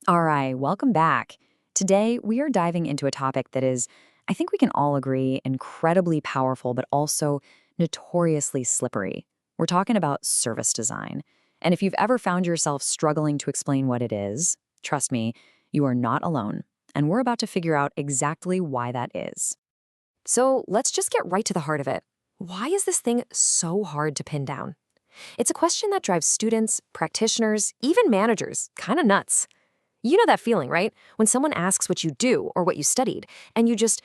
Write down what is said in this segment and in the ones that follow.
All right, welcome back. Today, we are diving into a topic that is, I think we can all agree, incredibly powerful, but also notoriously slippery. We're talking about service design. And if you've ever found yourself struggling to explain what it is, trust me, you are not alone. And we're about to figure out exactly why that is. So let's just get right to the heart of it. Why is this thing so hard to pin down? It's a question that drives students, practitioners, even managers kind of nuts. You know that feeling, right? When someone asks what you do or what you studied, and you just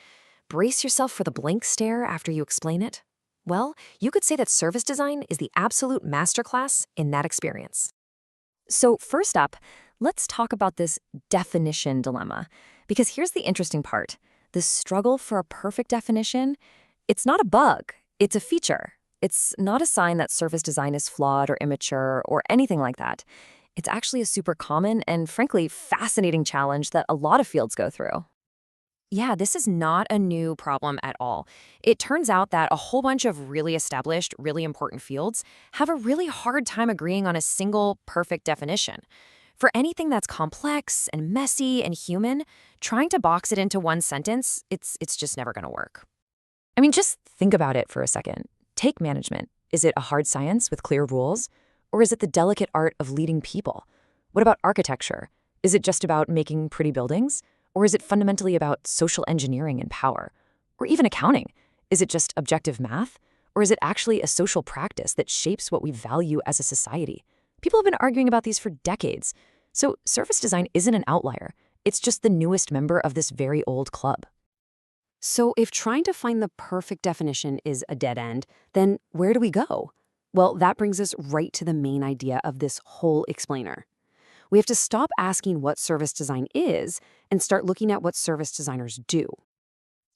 brace yourself for the blank stare after you explain it? Well, you could say that service design is the absolute masterclass in that experience. So, first up, let's talk about this definition dilemma. Because here's the interesting part. The struggle for a perfect definition, it's not a bug, it's a feature. It's not a sign that service design is flawed or immature or anything like that. It's actually a super common and, frankly, fascinating challenge that a lot of fields go through. Yeah, this is not a new problem at all. It turns out that a whole bunch of really established, really important fields have a really hard time agreeing on a single, perfect definition. For anything that's complex and messy and human, trying to box it into one sentence, it's just never going to work. I mean, just think about it for a second. Take management. Is it a hard science with clear rules? Or is it the delicate art of leading people? What about architecture? Is it just about making pretty buildings? Or is it fundamentally about social engineering and power? Or even accounting? Is it just objective math? Or is it actually a social practice that shapes what we value as a society? People have been arguing about these for decades. So service design isn't an outlier. It's just the newest member of this very old club. So if trying to find the perfect definition is a dead end, then where do we go? Well, that brings us right to the main idea of this whole explainer. We have to stop asking what service design is and start looking at what service designers do.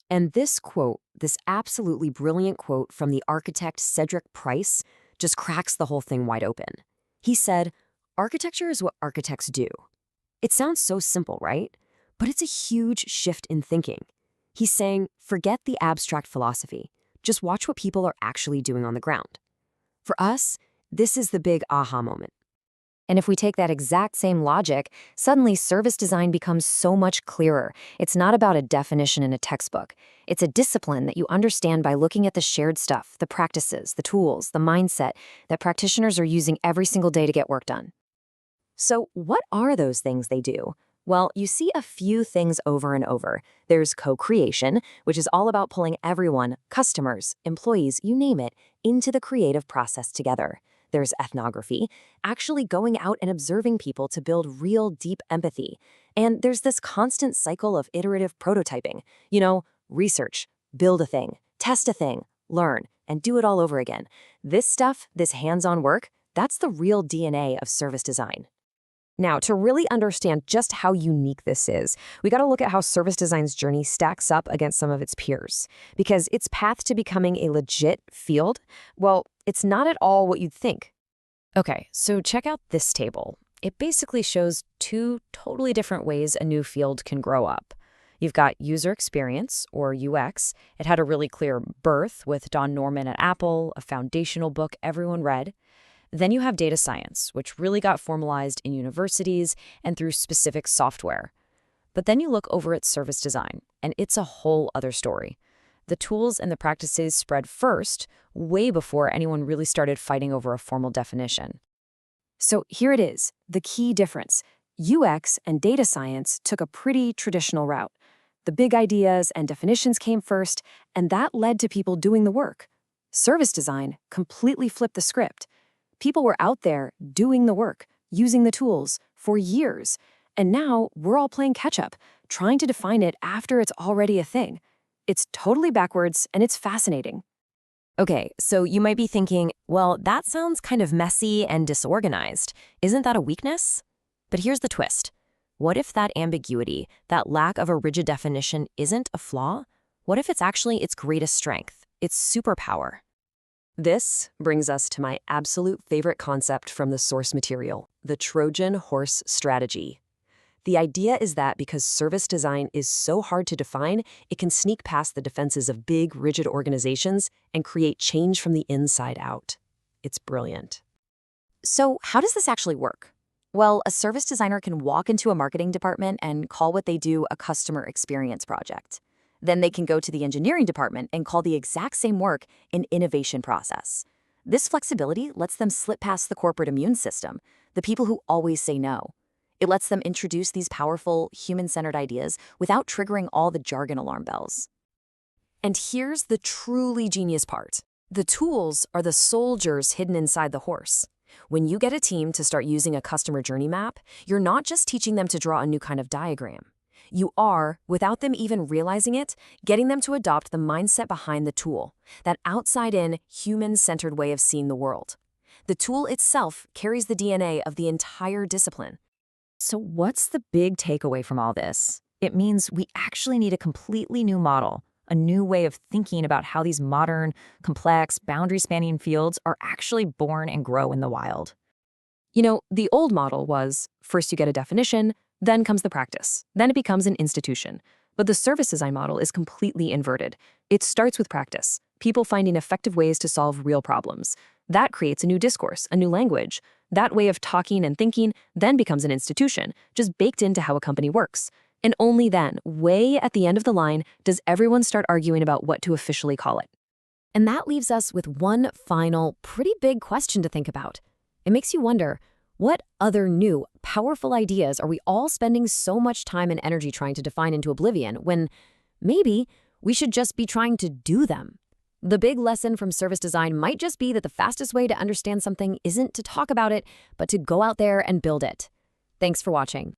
And this quote, this absolutely brilliant quote from the architect Cedric Price, just cracks the whole thing wide open. He said, "Architecture is what architects do." It sounds so simple, right? But it's a huge shift in thinking. He's saying, forget the abstract philosophy. Just watch what people are actually doing on the ground. For us, this is the big aha moment. And if we take that exact same logic, suddenly service design becomes so much clearer. It's not about a definition in a textbook. It's a discipline that you understand by looking at the shared stuff, the practices, the tools, the mindset that practitioners are using every single day to get work done. So what are those things they do? Well, you see a few things over and over. There's co-creation, which is all about pulling everyone, customers, employees, you name it, into the creative process together. There's ethnography, actually going out and observing people to build real deep empathy. And there's this constant cycle of iterative prototyping. Research, build a thing, test a thing, learn, and do it all over again. This stuff, this hands-on work, that's the real DNA of service design. Now, to really understand just how unique this is, we got to look at how service design's journey stacks up against some of its peers. Because its path to becoming a legit field, well, it's not at all what you'd think. Okay, so check out this table. It basically shows two totally different ways a new field can grow up. You've got user experience, or UX. It had a really clear birth with Don Norman at Apple, a foundational book everyone read. Then you have data science, which really got formalized in universities and through specific software. But then you look over at service design, and it's a whole other story. The tools and the practices spread first, way before anyone really started fighting over a formal definition. So here it is, the key difference. UX and data science took a pretty traditional route. The big ideas and definitions came first, and that led to people doing the work. Service design completely flipped the script. People were out there doing the work, using the tools for years. And now we're all playing catch-up, trying to define it after it's already a thing. It's totally backwards, and it's fascinating. Okay, so you might be thinking, well, that sounds kind of messy and disorganized. Isn't that a weakness? But here's the twist. What if that ambiguity, that lack of a rigid definition, isn't a flaw? What if it's actually its greatest strength, its superpower? This brings us to my absolute favorite concept from the source material, the Trojan Horse strategy. The idea is that because service design is so hard to define, it can sneak past the defenses of big, rigid organizations and create change from the inside out. It's brilliant. So how does this actually work? Well, a service designer can walk into a marketing department and call what they do a customer experience project. Then they can go to the engineering department and call the exact same work an innovation process. This flexibility lets them slip past the corporate immune system, the people who always say no. It lets them introduce these powerful, human-centered ideas without triggering all the jargon alarm bells. And here's the truly genius part. The tools are the soldiers hidden inside the horse. When you get a team to start using a customer journey map, you're not just teaching them to draw a new kind of diagram. You are, without them even realizing it, getting them to adopt the mindset behind the tool, that outside-in, human-centered way of seeing the world. The tool itself carries the DNA of the entire discipline. So what's the big takeaway from all this? It means we actually need a completely new model, a new way of thinking about how these modern, complex, boundary-spanning fields are actually born and grow in the wild. You know, the old model was, first you get a definition, then comes the practice, then it becomes an institution. But the service design model is completely inverted. It starts with practice, people finding effective ways to solve real problems. That creates a new discourse, a new language. That way of talking and thinking then becomes an institution, just baked into how a company works. And only then, way at the end of the line, does everyone start arguing about what to officially call it. And that leaves us with one final, pretty big question to think about. It makes you wonder, what other new, powerful ideas are we all spending so much time and energy trying to define into oblivion when maybe we should just be trying to do them? The big lesson from service design might just be that the fastest way to understand something isn't to talk about it, but to go out there and build it. Thanks for watching.